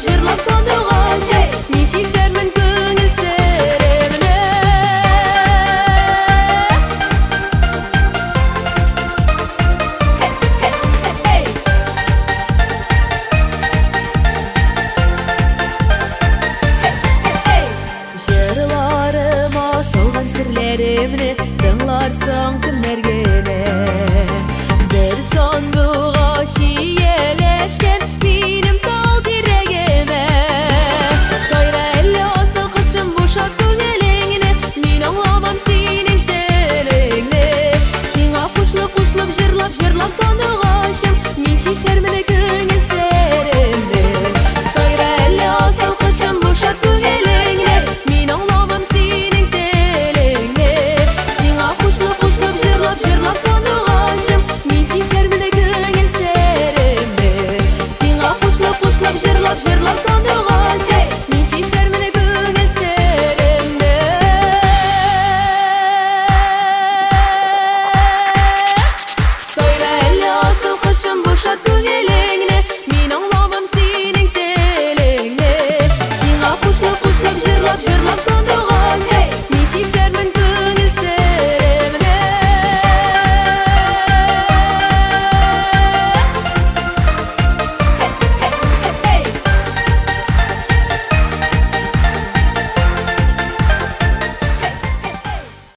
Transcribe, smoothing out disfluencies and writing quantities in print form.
жырлап сандыгача, мин шишәрмен күңел серемне. Жырларыма салган серләремне тыңларсың кемнәргә. Бер сандыгач ияләшкән минем тал тирәгемә. Сайра әллә асыл кышым буша күңелеңне, мин аңламам синең телеңне. Сиңа кушлап жырлап сандыгачым, мин шишәрмен күңел серемне. Сайра әллә асыл кышым буша күңелеңне, мин аңламам синең телеңне. Сиңа кушлап жырлап сандыгачым, мин шишәрмен күңел серемне. Сиңа кушлап жырлап сандыгача, мин шишәрмен күңел серемне. Сайра әллә асыл кышым буша күңелеңне, мин аңламам синең телеңне. Сиңа кушлап жырлап сандыгача, мин шишәрмен күңел серемне.